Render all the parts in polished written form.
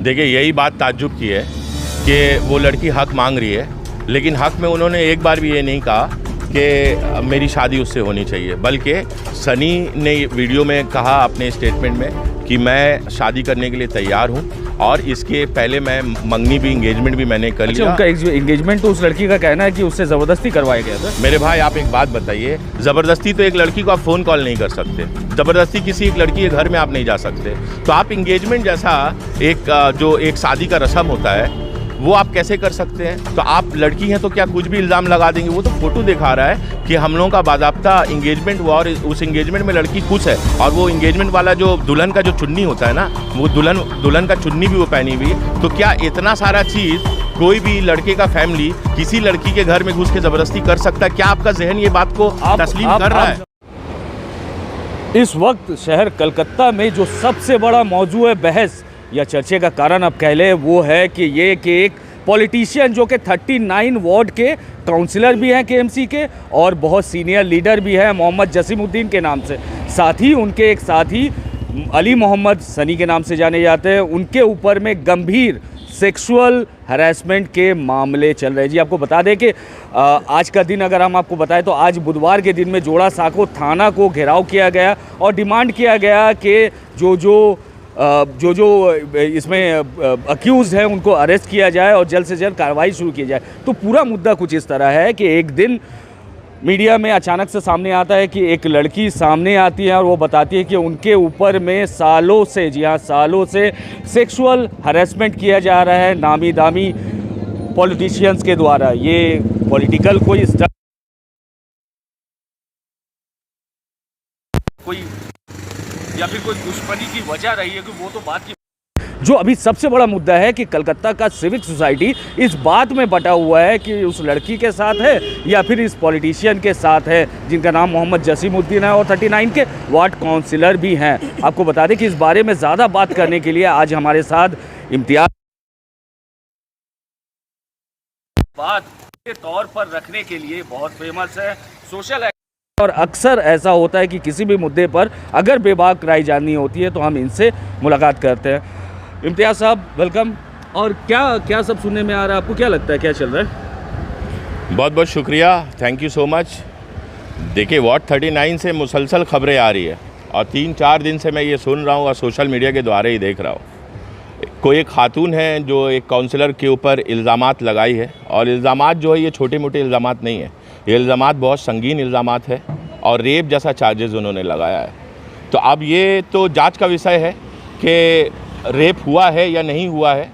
देखिए, यही बात ताज्जुब की है कि वो लड़की हक मांग रही है, लेकिन हक में उन्होंने एक बार भी ये नहीं कहा कि मेरी शादी उससे होनी चाहिए, बल्कि सनी ने वीडियो में कहा अपने स्टेटमेंट में कि मैं शादी करने के लिए तैयार हूँ और इसके पहले मैं मंगनी भी, इंगेजमेंट भी मैंने कर लिया। उनका इंगेजमेंट तो उस लड़की का कहना है कि उससे ज़बरदस्ती करवाया गया था। मेरे भाई, आप एक बात बताइए, ज़बरदस्ती तो एक लड़की को आप फ़ोन कॉल नहीं कर सकते, ज़बरदस्ती किसी एक लड़की के घर में आप नहीं जा सकते, तो आप इंगेजमेंट जैसा जो एक शादी का रस्म होता है वो आप कैसे कर सकते हैं? तो आप लड़की हैं तो क्या कुछ भी इल्ज़ाम लगा देंगे? वो तो फोटो दिखा रहा है कि हम लोगों का बाज़ाब्ता इंगेजमेंट हुआ और उस इंगेजमेंट में लड़की खुश है, और वो इंगेजमेंट वाला जो दुल्हन का जो चुन्नी होता है ना, वो दुल्हन का चुन्नी भी वो पहनी हुई। तो क्या इतना सारा चीज़ कोई भी लड़के का फैमिली किसी लड़की के घर में घुस के ज़बरदस्ती कर सकता है? क्या आपका जहन ये बात को तस्लीम कर रहा है? इस वक्त शहर कलकत्ता में जो सबसे बड़ा मौजू है, बहस या चर्चे का कारण अब कह ले, वो है कि एक पॉलिटिशियन जो कि 39 वार्ड के काउंसलर भी हैं केएमसी के और बहुत सीनियर लीडर भी हैं मोहम्मद जसीमुद्दीन के नाम से, साथ ही उनके एक साथी अली मोहम्मद सनी के नाम से जाने जाते हैं, उनके ऊपर में गंभीर सेक्सुअल हरासमेंट के मामले चल रहे हैं। जी, आपको बता दें कि आज का दिन अगर हम आपको बताएं तो आज बुधवार के दिन में जोड़ा साँको थाना को घेराव किया गया और डिमांड किया गया कि जो इसमें अक्यूज़ हैं उनको अरेस्ट किया जाए और जल्द से जल्द कार्रवाई शुरू की जाए। तो पूरा मुद्दा कुछ इस तरह है कि एक दिन मीडिया में अचानक से सामने आता है कि एक लड़की सामने आती है और वो बताती है कि उनके ऊपर में सालों से, जी हाँ सालों से सेक्सुअल हरेसमेंट किया जा रहा है नामी दामी पॉलिटिशियंस के द्वारा। ये पॉलिटिकल कोई या फिर कोई दुश्मनी की वजह रही है कि वो तो बात की। जो अभी सबसे बड़ा मुद्दा है कि कलकत्ता का सिविक सोसाइटी इस बात में बटा हुआ है कि उस लड़की के साथ है या फिर इस पॉलिटिशियन के साथ है जिनका नाम मोहम्मद जसीमुद्दीन है और 39 के वार्ड काउंसिलर भी हैं। आपको बता दें कि इस बारे में ज़्यादा बात करने के लिए आज हमारे साथ इम्तियाज बात के तौर पर रखने के लिए बहुत फेमस है, सोशल, और अक्सर ऐसा होता है कि किसी भी मुद्दे पर अगर बेबाक राय जाननी होती है तो हम इनसे मुलाकात करते हैं। इम्तियाज साहब, वेलकम। और क्या सब सुनने में आ रहा है, आपको क्या लगता है क्या चल रहा है? बहुत बहुत शुक्रिया, थैंक यू सो मच। देखिए, वार्ड 39 से मुसलसल खबरें आ रही है और 3-4 दिन से मैं ये सुन रहा हूँ और सोशल मीडिया के द्वारा ही देख रहा हूँ। कोई एक खातून है जो एक काउंसलर के ऊपर इल्ज़ामात लगाई है, और इल्ज़ामात जो है ये छोटे मोटे इल्ज़ामात नहीं है, ये इल्ज़ामात बहुत संगीन इल्ज़ामात है और रेप जैसा चार्जेस उन्होंने लगाया है। तो अब ये तो जांच का विषय है कि रेप हुआ है या नहीं हुआ है।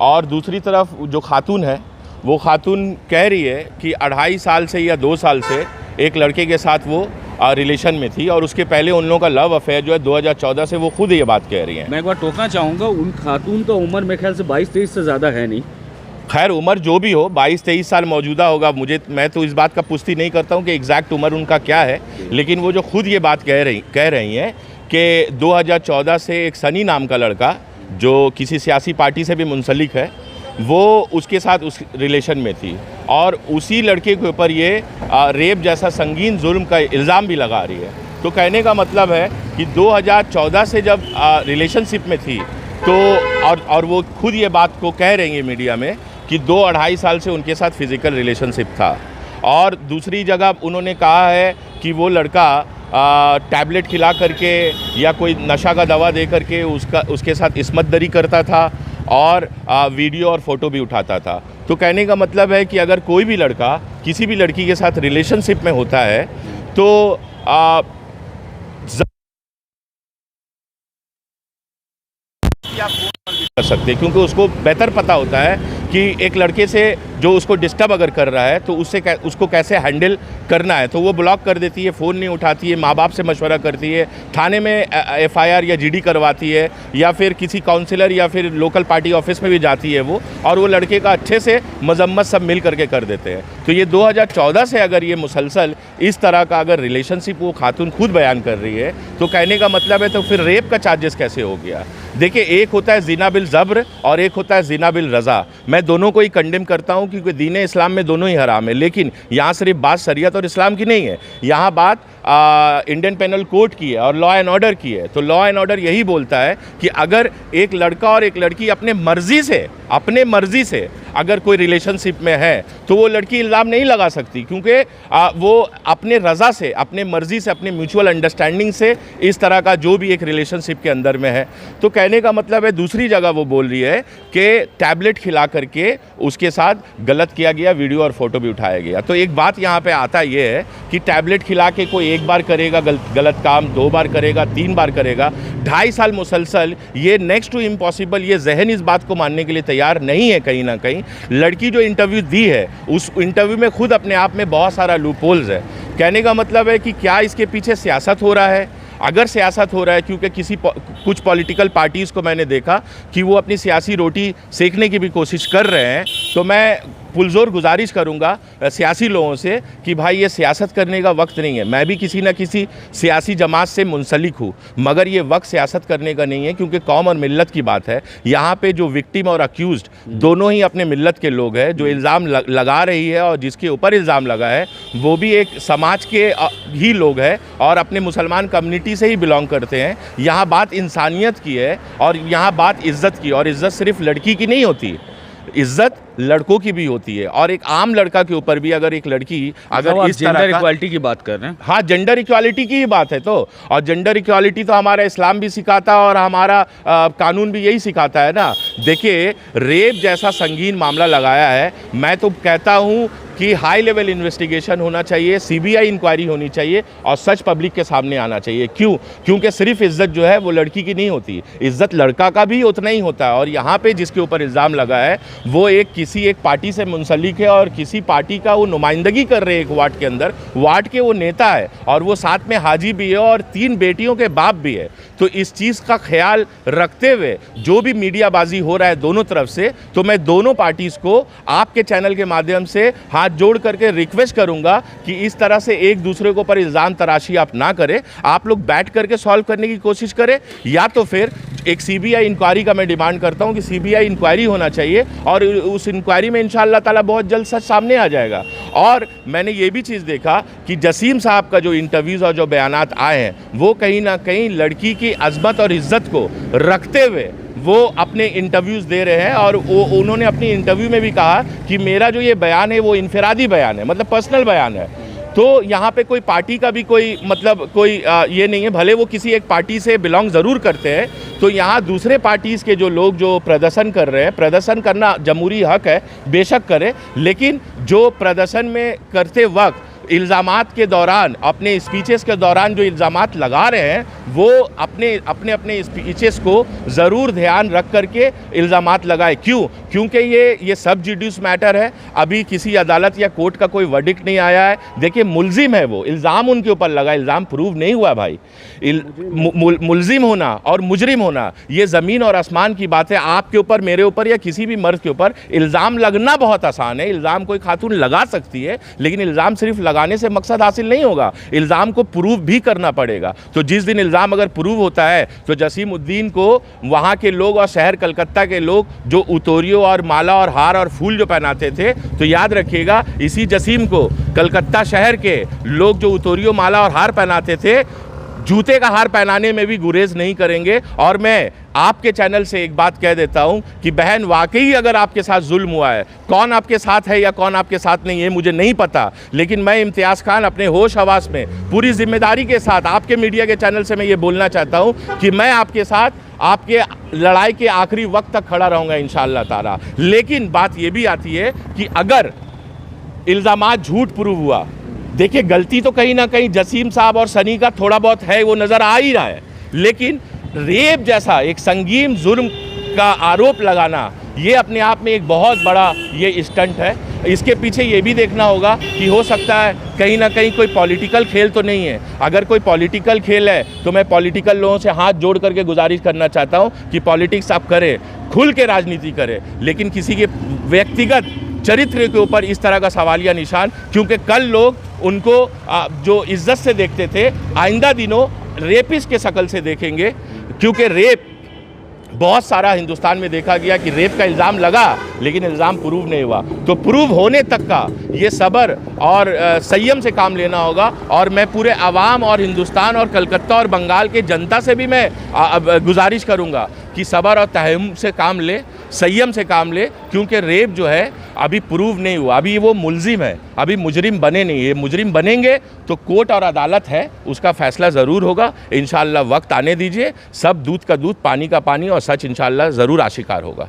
और दूसरी तरफ जो खातून है वो खातून कह रही है कि 2.5 साल से या 2 साल से एक लड़के के साथ वो रिलेशन में थी और उसके पहले उन लोगों का लव अफेयर जो है 2014 से, वो खुद ये बात कह रही हैं। मैं एक बार टोकना चाहूँगा, उन खातून तो उम्र मेरे ख्याल से 22-23 से ज़्यादा है नहीं। खैर, उम्र जो भी हो, 22-23 साल मौजूदा होगा, मैं तो इस बात का पुष्टि नहीं करता हूँ कि एग्जैक्ट उम्र उनका क्या है, लेकिन वो जो खुद ये बात कह रही हैं कि 2014 से एक सनी नाम का लड़का जो किसी सियासी पार्टी से भी मुंसलिक है, वो उसके साथ उस रिलेशन में थी और उसी लड़के के ऊपर ये रेप जैसा संगीन जुर्म का इल्ज़ाम भी लगा रही है। तो कहने का मतलब है कि 2014 से जब रिलेशनशिप में थी तो और वो खुद ये बात को कह रही है मीडिया में कि 2-2.5 साल से उनके साथ फिज़िकल रिलेशनशिप था। और दूसरी जगह उन्होंने कहा है कि वो लड़का टैबलेट खिला करके या कोई नशा का दवा दे करके उसके साथ इस्मत दरी करता था और वीडियो और फ़ोटो भी उठाता था। तो कहने का मतलब है कि अगर कोई भी लड़का किसी भी लड़की के साथ रिलेशनशिप में होता है तो कर सकते, क्योंकि उसको बेहतर पता होता है कि एक लड़के से जो उसको डिस्टर्ब अगर कर रहा है तो उसको कैसे हैंडल करना है। तो वो ब्लॉक कर देती है, फ़ोन नहीं उठाती है, माँ बाप से मशवरा करती है, थाने में FIR या GD करवाती है, या फिर किसी काउंसलर या फिर लोकल पार्टी ऑफिस में भी जाती है वो, और वो लड़के का अच्छे से मजम्मत सब मिल करके कर देते हैं। तो ये 2014 से अगर ये मुसलसल इस तरह का अगर रिलेशनशिप वो खातून खुद बयान कर रही है तो कहने का मतलब है तो फिर रेप का चार्जेस कैसे हो गया? देखिए, एक होता है ज़िना बिल ज़ब्र और एक होता है ज़िना बिल रज़ा। मैं दोनों को ही कंडेम करता हूँ क्योंकि दीन इस्लाम में दोनों ही हराम है, लेकिन यहाँ सिर्फ बात शरीयत और इस्लाम की नहीं है, यहाँ बात इंडियन पेनल कोड की है और लॉ एंड ऑर्डर की है। तो लॉ एंड ऑर्डर यही बोलता है कि अगर एक लड़का और एक लड़की अपने मर्जी से अगर कोई रिलेशनशिप में है तो वो लड़की इल्ज़ाम नहीं लगा सकती, क्योंकि वो अपने रज़ा से, अपने मर्जी से, अपने म्यूचुअल अंडरस्टैंडिंग से इस तरह का जो भी एक रिलेशनशिप के अंदर में है। तो कहने का मतलब है, दूसरी जगह वो बोल रही है कि टैबलेट खिला करके उसके साथ गलत किया गया, वीडियो और फोटो भी उठाया गया। तो एक बात यहाँ पे आता ये है कि टैबलेट खिला के कोई एक बार करेगा गलत काम, 2 बार करेगा, 3 बार करेगा, 2.5 साल मुसलसल, ये नेक्स्ट टू इम्पॉसिबल, ये जहन इस बात को मानने के लिए तैयार नहीं है। कहीं ना कहीं लड़की जो इंटरव्यू दी है, उस इंटरव्यू में खुद अपने आप में बहुत सारा लूपहोल्स है। कहने का मतलब है कि क्या इसके पीछे सियासत हो रहा है? अगर सियासत हो रहा है, क्योंकि कुछ पॉलिटिकल पार्टीज़ को मैंने देखा कि वो अपनी सियासी रोटी सेकने की भी कोशिश कर रहे हैं, तो मैं पुरजोर गुजारिश करूंगा सियासी लोगों से कि भाई ये सियासत करने का वक्त नहीं है। मैं भी किसी न किसी सियासी जमात से मुंसलिक हूँ, मगर ये वक्त सियासत करने का नहीं है, क्योंकि कौम और मिल्लत की बात है। यहाँ पे जो विक्टिम और अक्यूज्ड दोनों ही अपने मिल्लत के लोग हैं। जो इल्ज़ाम लगा रही है और जिसके ऊपर इल्ज़ाम लगा है वो भी एक समाज के ही लोग हैं और अपने मुसलमान कम्युनिटी से ही बिलोंग करते हैं। यहाँ बात इंसानियत की है और यहाँ बात इज़्ज़त की, और इज़्ज़त सिर्फ लड़की की नहीं होती, इज्जत लड़कों की भी होती है। और एक आम लड़का के ऊपर भी अगर एक लड़की अगर इस तरह जेंडर इक्वालिटी की बात कर रहे हैं, हाँ, जेंडर इक्वालिटी की ही बात है। तो और जेंडर इक्वालिटी तो हमारा इस्लाम भी सिखाता है और हमारा कानून भी यही सिखाता है ना। देखिए, रेप जैसा संगीन मामला लगाया है, मैं तो कहता हूँ कि हाई लेवल इन्वेस्टिगेशन होना चाहिए, सीबीआई इंक्वायरी होनी चाहिए और सच पब्लिक के सामने आना चाहिए। क्यों? क्योंकि सिर्फ इज्जत जो है वो लड़की की नहीं होती, इज्जत लड़का का भी उतना ही होता है। और यहाँ पे जिसके ऊपर इल्ज़ाम लगा है वो किसी एक पार्टी से मुंसलिक है और किसी पार्टी का वो नुमाइंदगी कर रहे हैं एक वार्ड के अंदर, वार्ड के वो नेता है और वो साथ में हाजी भी है और 3 बेटियों के बाप भी है। तो इस चीज़ का ख्याल रखते हुए जो भी मीडियाबाजी हो रहा है दोनों तरफ से, तो मैं दोनों पार्टीज़ को आपके चैनल के माध्यम से हाथ जोड़ करके रिक्वेस्ट करूंगा कि इस तरह से एक दूसरे के ऊपर इल्ज़ाम तराशी आप ना करें। आप लोग बैठ करके सॉल्व करने की कोशिश करें, या तो फिर एक सीबीआई इंक्वायरी का मैं डिमांड करता हूं कि सीबीआई इंक्वायरी होना चाहिए और उस इंक्वायरी में इंशाअल्लाह ताला बहुत जल्द सच सामने आ जाएगा। और मैंने ये भी चीज़ देखा कि जसीम साहब का जो इंटरव्यूज़ और जो बयानात आए हैं वो कहीं ना कहीं लड़की की अज़मत और इज़्ज़त को रखते हुए वो अपने इंटरव्यूज़ दे रहे हैं। और उन्होंने अपनी इंटरव्यू में भी कहा कि मेरा जो ये बयान है वो इनफरादी बयान है, मतलब पर्सनल बयान है। तो यहाँ पे कोई पार्टी का भी कोई मतलब कोई ये नहीं है, भले वो किसी एक पार्टी से बिलोंग ज़रूर करते हैं। तो यहाँ दूसरे पार्टीज़ के जो लोग जो प्रदर्शन कर रहे हैं, प्रदर्शन करना जमहूरी हक है, बेशक करें, लेकिन जो प्रदर्शन में करते वक्त इल्ज़ामात के दौरान, अपने स्पीचेस के दौरान जो इल्ज़ामात लगा रहे हैं वो अपने स्पीचेस को ज़रूर ध्यान रख करके इल्ज़ामात लगाए। क्यों? क्योंकि ये सब जुडिस मैटर है। अभी किसी अदालत या कोर्ट का कोई वर्डिक्ट नहीं आया है। देखिए, मुल्जिम है वो, इल्ज़ाम उनके ऊपर लगा, इल्ज़ाम प्रूव नहीं हुआ भाई। मुल्जिम होना और मुजरिम होना ये ज़मीन और आसमान की बात है। आपके ऊपर, मेरे ऊपर या किसी भी मर्द के ऊपर इल्ज़ाम लगना बहुत आसान है। इल्ज़ाम कोई खातून लगा सकती है, लेकिन इल्ज़ाम सिर्फ लगाने से मकसद हासिल नहीं होगा, इल्ज़ाम को प्रूव भी करना पड़ेगा। तो जिस दिन इल्ज़ाम अगर प्रूव होता है तो जसीमुद्दीन को वहाँ के लोग और शहर कलकत्ता के लोग जो उतोरियो और माला और हार और फूल जो पहनाते थे, तो याद रखिएगा इसी जसीम को कलकत्ता शहर के लोग जो उतोरियो, माला और हार पहनाते थे, जूते का हार पहनाने में भी गुरेज नहीं करेंगे। और मैं आपके चैनल से एक बात कह देता हूं कि बहन, वाकई अगर आपके साथ जुल्म हुआ है, कौन आपके साथ है या कौन आपके साथ नहीं है मुझे नहीं पता, लेकिन मैं इम्तियाज़ खान अपने होश हवास में पूरी जिम्मेदारी के साथ आपके मीडिया के चैनल से मैं ये बोलना चाहता हूं कि मैं आपके साथ आपके लड़ाई के आखिरी वक्त तक खड़ा रहूँगा इंशाअल्लाह ताला। लेकिन बात ये भी आती है कि अगर इल्ज़ामात झूठ प्रूव हुआ, देखिए गलती तो कहीं ना कहीं जसीम साहब और सनी का थोड़ा बहुत है, वो नज़र आ ही रहा है, लेकिन रेप जैसा एक संगीन जुर्म का आरोप लगाना ये अपने आप में एक बहुत बड़ा ये स्टंट है। इसके पीछे ये भी देखना होगा कि हो सकता है कहीं ना कहीं कोई पॉलिटिकल खेल तो नहीं है। अगर कोई पॉलिटिकल खेल है तो मैं पॉलिटिकल लोगों से हाथ जोड़ करके गुजारिश करना चाहता हूँ कि पॉलिटिक्स आप करें, खुल के राजनीति करें, लेकिन किसी के व्यक्तिगत चरित्र के ऊपर इस तरह का सवालिया निशान, क्योंकि कल लोग उनको जो इज्जत से देखते थे, आइंदा दिनों रेपिस्ट के शक्ल से देखेंगे। क्योंकि रेप बहुत सारा हिंदुस्तान में देखा गया कि रेप का इल्ज़ाम लगा लेकिन इल्ज़ाम प्रूव नहीं हुआ। तो प्रूव होने तक का ये सब्र और संयम से काम लेना होगा। और मैं पूरे आवाम और हिंदुस्तान और कलकत्ता और बंगाल के जनता से भी मैं गुजारिश करूँगा कि सब्र और तहम्मुल से काम ले, संयम से काम ले, क्योंकि रेप जो है अभी प्रूव नहीं हुआ, अभी वो मुलजिम है, अभी मुजरिम बने नहीं। ये मुजरिम बनेंगे तो कोर्ट और अदालत है, उसका फैसला ज़रूर होगा। इंशाअल्लाह वक्त आने दीजिए, सब दूध का दूध पानी का पानी, और सच इंशाअल्लाह ज़रूर आशिकार होगा।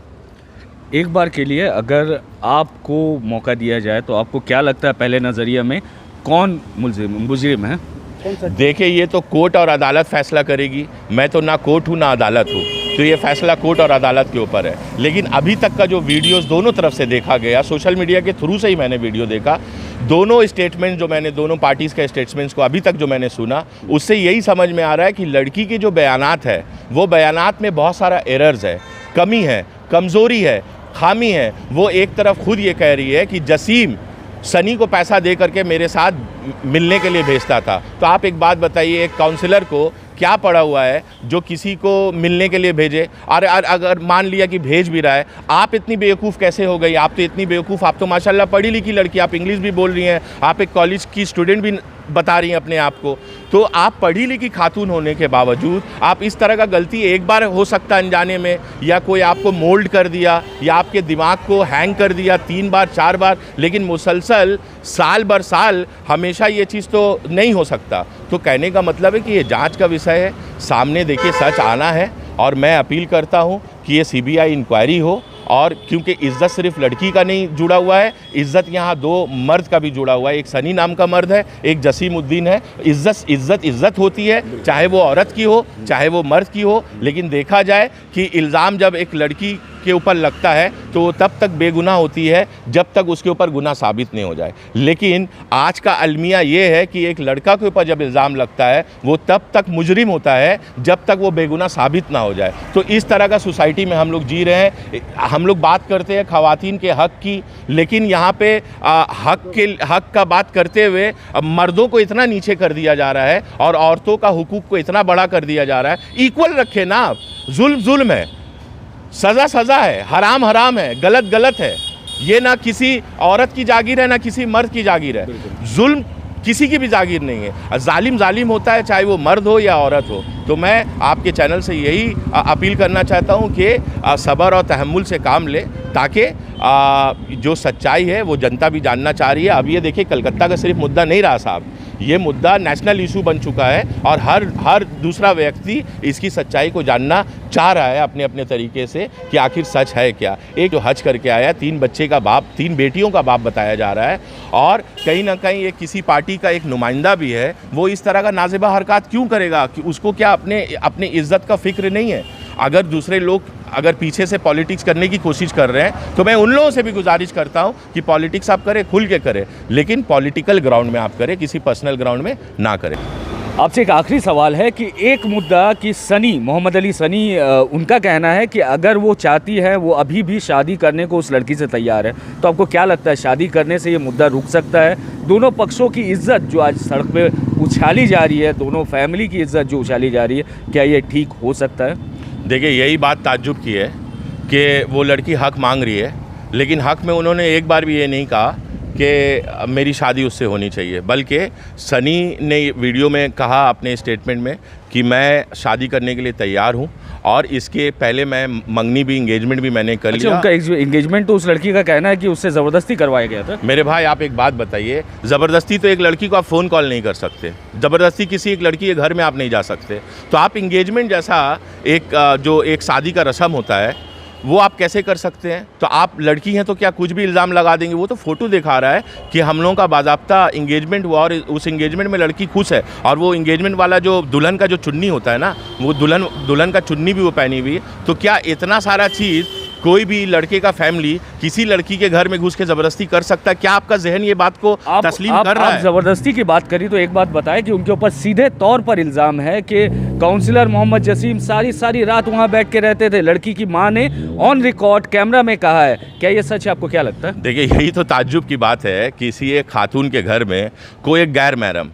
एक बार के लिए अगर आपको मौका दिया जाए तो आपको क्या लगता है पहले नज़रिए में कौन मुजरिम है? देखिए, ये तो कोर्ट और अदालत फैसला करेगी। मैं तो ना कोर्ट हूँ ना अदालत हूँ, तो ये फैसला कोर्ट और अदालत के ऊपर है। लेकिन अभी तक का जो वीडियोस दोनों तरफ से देखा गया, सोशल मीडिया के थ्रू से ही मैंने वीडियो देखा, दोनों स्टेटमेंट जो मैंने दोनों पार्टीज़ के स्टेटमेंट्स को अभी तक जो मैंने सुना, उससे यही समझ में आ रहा है कि लड़की के जो बयानात है वो बयानात में बहुत सारा एरर्स है, कमी है, कमज़ोरी है, खामी है। वो एक तरफ खुद ये कह रही है कि जसीम सनी को पैसा दे करके मेरे साथ मिलने के लिए भेजता था। तो आप एक बात बताइए, एक काउंसलर को क्या पड़ा हुआ है जो किसी को मिलने के लिए भेजे? और अगर मान लिया कि भेज भी रहा है, आप इतनी बेवकूफ़ कैसे हो गई? आप तो इतनी बेवकूफ़, आप तो माशाल्लाह पढ़ी लिखी लड़की, आप इंग्लिश भी बोल रही हैं, आप एक कॉलेज की स्टूडेंट भी बता रही हैं अपने आप को। तो आप पढ़ी लिखी खातून होने के बावजूद आप इस तरह का गलती एक बार हो सकता है अनजाने में, या कोई आपको मोल्ड कर दिया या आपके दिमाग को हैंग कर दिया 3 बार 4 बार, लेकिन मुसलसल साल बर साल हमेशा ये चीज़ तो नहीं हो सकता। तो कहने का मतलब है कि ये जांच का विषय है, सामने देखिए सच आना है। और मैं अपील करता हूँ कि ये CBI इंक्वायरी हो, और क्योंकि इज़्ज़त सिर्फ लड़की का नहीं जुड़ा हुआ है, इज़्ज़त यहाँ 2 मर्द का भी जुड़ा हुआ है। एक सनी नाम का मर्द है, एक जसीमुद्दीन है। इज़्ज़त होती है, चाहे वो औरत की हो चाहे वो मर्द की हो। लेकिन देखा जाए कि इल्ज़ाम जब एक लड़की के ऊपर लगता है तो वो तब तक बेगुनाह होती है जब तक उसके ऊपर गुनाह साबित नहीं हो जाए। लेकिन आज का अलमिया ये है कि एक लड़का के ऊपर जब इल्ज़ाम लगता है वो तब तक मुजरिम होता है जब तक वो बेगुनाह साबित ना हो जाए। तो इस तरह का सोसाइटी में हम लोग जी रहे हैं। हम लोग बात करते हैं ख़वातीन के हक़ की, लेकिन यहाँ पे हक़ का बात करते हुए मर्दों को इतना नीचे कर दिया जा रहा है और औरतों का हुकूक को इतना बड़ा कर दिया जा रहा है। इक्वल रखे ना आप, जुल्म है, सज़ा है, हराम है, गलत है। ये ना किसी औरत की जागीर है ना किसी मर्द की जागीर है। जुल्म किसी की भी जागीर नहीं है। जालिम होता है, चाहे वो मर्द हो या औरत हो। तो मैं आपके चैनल से यही अपील करना चाहता हूँ कि सब्र और तहम्मुल से काम ले, ताकि जो सच्चाई है वो जनता भी जानना चाह रही है। अब ये देखिए, कलकत्ता का सिर्फ मुद्दा नहीं रहा साहब, ये मुद्दा नेशनल इशू बन चुका है और हर दूसरा व्यक्ति इसकी सच्चाई को जानना चाह रहा है अपने अपने तरीके से कि आखिर सच है क्या। एक जो हज करके आया, 3 बच्चे का बाप, 3 बेटियों का बाप बताया जा रहा है, और कहीं ना कहीं एक किसी पार्टी का एक नुमाइंदा भी है। वो इस तरह का नाज़िबा हरकत क्यों करेगा? कि उसको क्या अपने इज़्ज़त का फ़िक्र नहीं है? अगर दूसरे लोग अगर पीछे से पॉलिटिक्स करने की कोशिश कर रहे हैं तो मैं उन लोगों से भी गुजारिश करता हूं कि पॉलिटिक्स आप करें, खुल के करें, लेकिन पॉलिटिकल ग्राउंड में आप करें, किसी पर्सनल ग्राउंड में ना करें। आपसे एक आखिरी सवाल है कि एक मुद्दा कि सनी, मोहम्मद अली सनी, उनका कहना है कि अगर वो चाहती है वो अभी भी शादी करने को उस लड़की से तैयार है। तो आपको क्या लगता है, शादी करने से ये मुद्दा रुक सकता है? दोनों पक्षों की इज्जत जो आज सड़क पे उछाली जा रही है, दोनों फैमिली की इज्जत जो उछाली जा रही है, क्या ये ठीक हो सकता है? देखिए, यही बात ताज्जुब की है कि वो लड़की हक़ मांग रही है, लेकिन हक़ में उन्होंने एक बार भी ये नहीं कहा कि मेरी शादी उससे होनी चाहिए। बल्कि सनी ने वीडियो में कहा अपने स्टेटमेंट में कि मैं शादी करने के लिए तैयार हूं, और इसके पहले मैं मंगनी भी, इंगेजमेंट भी मैंने कर लिया। उनका इंगेजमेंट तो उस लड़की का कहना है कि उससे ज़बरदस्ती करवाया गया था। मेरे भाई, आप एक बात बताइए, ज़बरदस्ती तो एक लड़की को आप फ़ोन कॉल नहीं कर सकते, ज़बरदस्ती किसी एक लड़की के घर में आप नहीं जा सकते। तो आप इंगेजमेंट जैसा जो एक शादी का रस्म होता है वो आप कैसे कर सकते हैं? तो आप लड़की हैं तो क्या कुछ भी इल्ज़ाम लगा देंगे? वो तो फ़ोटो दिखा रहा है कि हम लोगों का बाज़ाब्ता इंगेजमेंट हुआ और उस इंगेजमेंट में लड़की खुश है, और वो इंगेजमेंट वाला जो दुल्हन का जो चुन्नी होता है ना, वो दुल्हन का चुन्नी भी वो पहनी हुई है। तो क्या इतना सारा चीज़ कोई भी लड़के का फैमिली किसी लड़की के घर में घुस के ज़बरदस्ती कर सकता है? क्या आपका जहन ये बात को तस्लीम कर रहा है? ज़बरदस्ती की बात करी तो एक बात बताएं कि उनके ऊपर सीधे तौर पर इल्ज़ाम है कि काउंसलर मोहम्मद जसीम सारी रात वहाँ बैठ के रहते थे। लड़की की माँ ने ऑन रिकॉर्ड कैमरा में कहा है। क्या ये सच है? आपको क्या लगता है? देखिए, यही तो ताज्जुब की बात है, किसी एक खातून के घर में कोई एक गैर महरम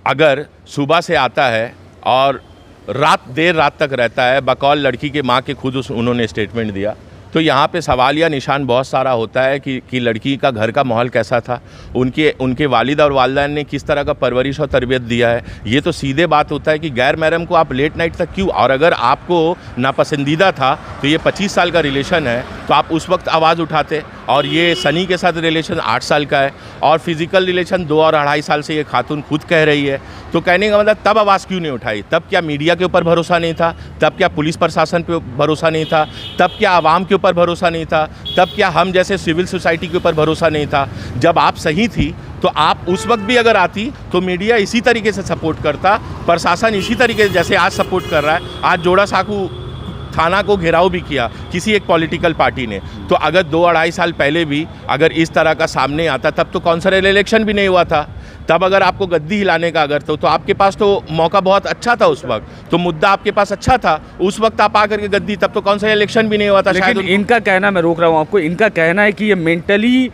अगर सुबह से आता है और देर रात तक रहता है, बकौल लड़की के माँ के खुद उन्होंने स्टेटमेंट दिया। तो यहाँ पे सवाल या निशान बहुत सारा होता है कि लड़की का घर का माहौल कैसा था, उनके वालिद और वालिदैन ने किस तरह का परवरिश और तरबियत दिया है। ये तो सीधे बात होता है कि गैर महरम को आप लेट नाइट तक क्यों, और अगर आपको नापसंदीदा था तो ये 25 साल का रिलेशन है तो आप उस वक्त आवाज़ उठाते, और ये सनी के साथ रिलेशन 8 साल का है और फिज़िकल रिलेशन 2 और 2.5 साल से ये खातून खुद कह रही है। तो कहने का मतलब तब आवाज़ क्यों नहीं उठाई? तब क्या मीडिया के ऊपर भरोसा नहीं था? तब क्या पुलिस प्रशासन पे भरोसा नहीं था? तब क्या आवाम के ऊपर भरोसा नहीं था? तब क्या हम जैसे सिविल सोसाइटी के ऊपर भरोसा नहीं था? जब आप सही थी तो आप उस वक्त भी अगर आती तो मीडिया इसी तरीके से सपोर्ट करता, प्रशासन इसी तरीके से जैसे आज सपोर्ट कर रहा है। आज जोड़ा साकू थाना को घेराव भी किया किसी एक पॉलिटिकल पार्टी ने, तो अगर 2-2.5 साल पहले भी अगर इस तरह का सामने आता तब तो कौंसिलर इलेक्शन भी नहीं हुआ था। तब अगर आपको गद्दी हिलाने का अगर तो आपके पास तो मौका बहुत अच्छा था उस वक्त, तो मुद्दा आपके पास अच्छा था उस वक्त, आप आकर के गद्दी, तब तो कौंसिलर इलेक्शन भी नहीं हुआ था। लेकिन शायद इनका कहना, मैं रोक रहा हूँ आपको, इनका कहना है कि ये मेंटली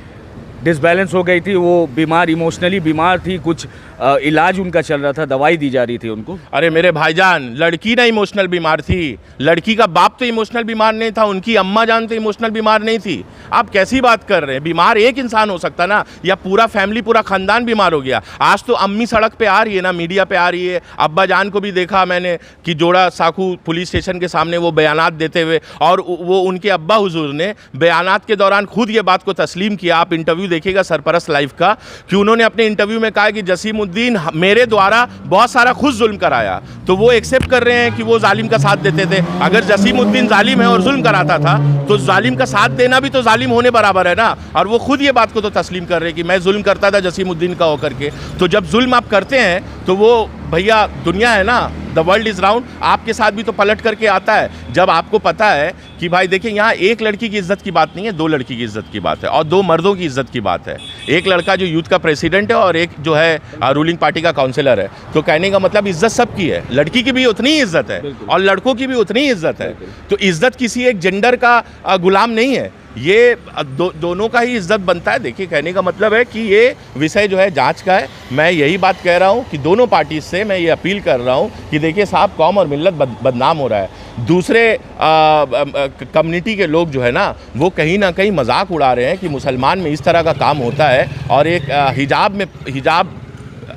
डिसबैलेंस हो गई थी, वो बीमार, इमोशनली बीमार थी, कुछ इलाज उनका चल रहा था, दवाई दी जा रही थी उनको। अरे मेरे भाईजान, लड़की ना इमोशनल बीमार थी, लड़की का बाप तो इमोशनल बीमार नहीं था, उनकी अम्मा जान तो इमोशनल बीमार नहीं थी। आप कैसी बात कर रहे हैं? बीमार एक इंसान हो सकता ना, या पूरा फैमिली, पूरा खानदान बीमार हो गया। आज तो अम्मी सड़क पे आ रही है ना, मीडिया पे आ रही है, अब्बा जान को भी देखा मैंने कि जोड़ा साकू पुलिस स्टेशन के सामने वो बयानात देते हुए, और वो उनके अब्बा हुजूर ने बयानात के दौरान खुद ये बात को तस्लीम किया। आप इंटरव्यू देखिएगा सरपरस्त लाइव का, कि उन्होंने अपने इंटरव्यू में कहा कि जसीमुद्दीन मेरे द्वारा बहुत सारा खुद जुल्म कराया, तो वो एक्सेप्ट कर रहे हैं कि वो जालिम का साथ देते थे। अगर जसीमुद्दीन जालिम है और जुल्म कराता था तो जालिम का साथ देना भी तो जालिम होने बराबर है ना, और वो खुद ये बात को तो तस्लीम कर रहे हैं कि मैं जुल्म करता था जसीमुद्दीन का होकर के। तो जब जुल्म आप करते हैं तो वो भैया दुनिया है ना, द वर्ल्ड इज़ राउंड, आपके साथ भी तो पलट करके आता है। जब आपको पता है कि भाई देखिए, यहाँ एक लड़की की इज्जत की बात नहीं है, 2 लड़की की इज्जत की बात है, और 2 मर्दों की इज्जत की बात है। एक लड़का जो यूथ का प्रेसिडेंट है और एक जो है रूलिंग पार्टी का काउंसिलर है। तो कहने का मतलब इज्जत सबकी है, लड़की की भी उतनी ही इज्जत है और लड़कों की भी उतनी ही इज्जत है। तो इज्जत किसी एक जेंडर का गुलाम नहीं है, ये दोनों का ही इज्जत बनता है। देखिए, कहने का मतलब है कि ये विषय जो है जांच का है। मैं यही बात कह रहा हूँ कि दोनों पार्टी से मैं ये अपील कर रहा हूँ कि देखिए साहब, कौम और मिल्लत बदनाम हो रहा है। दूसरे कम्युनिटी के लोग जो है ना, वो कहीं ना कहीं मजाक उड़ा रहे हैं कि मुसलमान में इस तरह का काम होता है, और एक हिजाब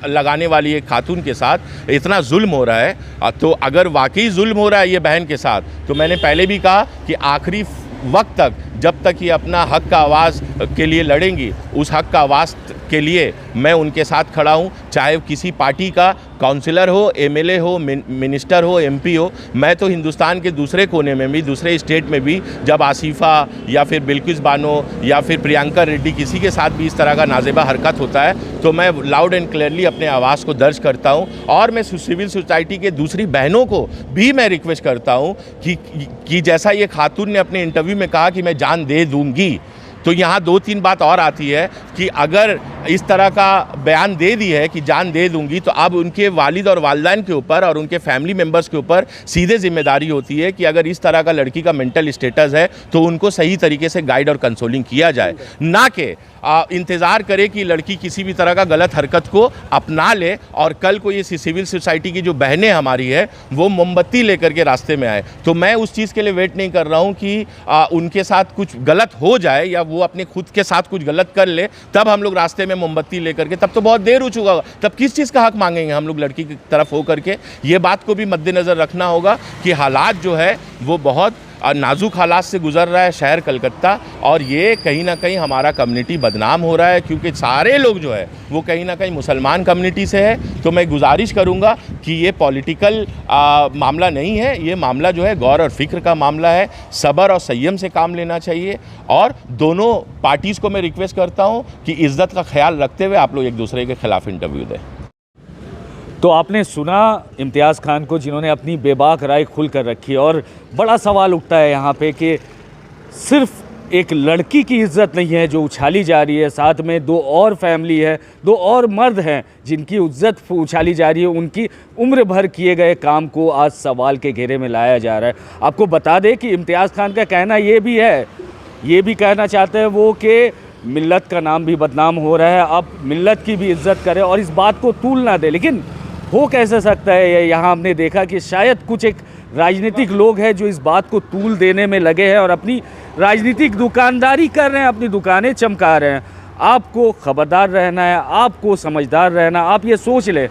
लगाने वाली एक खातून के साथ इतना जुल्म हो रहा है। तो अगर वाकई जुल्म हो रहा है ये बहन के साथ, तो मैंने पहले भी कहा कि आखिरी वक्त तक, जब तक ये अपना हक का आवाज़ के लिए लड़ेंगी, उस हक का आवाज़ के लिए मैं उनके साथ खड़ा हूँ, चाहे किसी पार्टी का काउंसिलर हो, एमएलए हो, मिनिस्टर हो, एमपी हो। मैं तो हिंदुस्तान के दूसरे कोने में भी, दूसरे स्टेट में भी, जब आसिफा या फिर बिल्किस बानो या फिर प्रियंका रेड्डी किसी के साथ भी इस तरह का नाजेबा हरकत होता है, तो मैं लाउड एंड क्लियरली अपने आवाज़ को दर्ज करता हूँ। और मैं सिविल सोसाइटी के दूसरी बहनों को भी मैं रिक्वेस्ट करता हूँ कि जैसा ये खातून ने अपने इंटरव्यू में कहा कि मैं जान दे दूँगी, तो यहाँ 2-3 बात और आती है कि अगर इस तरह का बयान दे दी है कि जान दे दूंगी, तो अब उनके वालिद और वालिदैन के ऊपर और उनके फैमिली मेम्बर्स के ऊपर सीधे जिम्मेदारी होती है कि अगर इस तरह का लड़की का मेंटल स्टेटस है तो उनको सही तरीके से गाइड और कंसोलिंग किया जाए, ना कि इंतज़ार करे कि लड़की किसी भी तरह का गलत हरकत को अपना ले और कल को ये सिविल सोसाइटी की जो बहनें हमारी है वो मोमबत्ती लेकर के रास्ते में आए। तो मैं उस चीज़ के लिए वेट नहीं कर रहा हूँ कि उनके साथ कुछ गलत हो जाए या वो अपने खुद के साथ कुछ गलत कर ले, तब हम लोग रास्ते में मोमबत्ती लेकर के, तब तो बहुत देर हो चुका होगा। तब किस चीज़ का हक मांगेंगे हम लोग लड़की की तरफ हो करके? ये बात को भी मद्देनज़र रखना होगा कि हालात जो है वो बहुत नाजुक हालात से गुजर रहा है शहर कलकत्ता, और ये कहीं ना कहीं हमारा कम्युनिटी बदनाम हो रहा है क्योंकि सारे लोग जो है वो कहीं ना कहीं मुसलमान कम्युनिटी से है। तो मैं गुजारिश करूंगा कि ये पॉलिटिकल मामला नहीं है, ये मामला जो है गौर और फिक्र का मामला है। सब्र और संयम से काम लेना चाहिए, और दोनों पार्टीज़ को मैं रिक्वेस्ट करता हूँ कि इज़्ज़त का ख्याल रखते हुए आप लोग एक दूसरे के खिलाफ इंटरव्यू दें। तो आपने सुना इम्तियाज़ खान को, जिन्होंने अपनी बेबाक राय खुल कर रखी, और बड़ा सवाल उठता है यहाँ पे कि सिर्फ एक लड़की की इज्जत नहीं है जो उछाली जा रही है, साथ में 2 और फैमिली है, 2 और मर्द हैं जिनकी इज्जत उछाली जा रही है, उनकी उम्र भर किए गए काम को आज सवाल के घेरे में लाया जा रहा है। आपको बता दें कि इम्तियाज़ खान का कहना ये भी है, ये भी कहना चाहते हैं वो कि मिल्लत का नाम भी बदनाम हो रहा है, अब मिल्लत की भी इज्जत करें और इस बात को तूल ना दे। लेकिन हो कैसे सकता है ये? यहाँ हमने देखा कि शायद कुछ एक राजनीतिक लोग हैं जो इस बात को तूल देने में लगे हैं और अपनी राजनीतिक दुकानदारी कर रहे हैं, अपनी दुकानें चमका रहे हैं। आपको खबरदार रहना है, आपको समझदार रहना। आप ये सोच लें,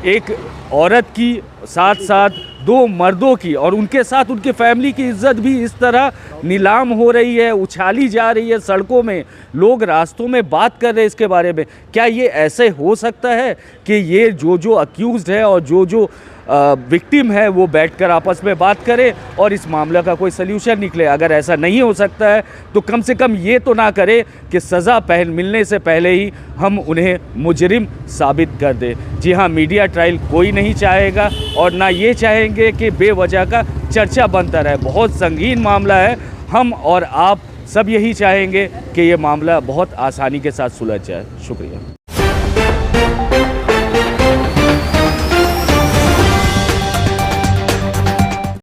एक औरत की साथ साथ दो मर्दों की और उनके साथ उनके फैमिली की इज्जत भी इस तरह नीलाम हो रही है, उछाली जा रही है सड़कों में, लोग रास्तों में बात कर रहे हैं इसके बारे में। क्या ये ऐसे हो सकता है कि ये जो अक्यूज़्ड है और जो विक्टिम है वो बैठकर आपस में बात करें और इस मामले का कोई सल्यूशन निकले? अगर ऐसा नहीं हो सकता है तो कम से कम ये तो ना करे कि सज़ा मिलने से पहले ही हम उन्हें मुजरिम साबित कर दें। जी हाँ, मीडिया ट्रायल कोई नहीं चाहेगा और ना ये चाहेंगे कि बेवजह का चर्चा बनता रहे। बहुत संगीन मामला है, हम और आप सब यही चाहेंगे कि ये मामला बहुत आसानी के साथ सुलझ जाए। शुक्रिया।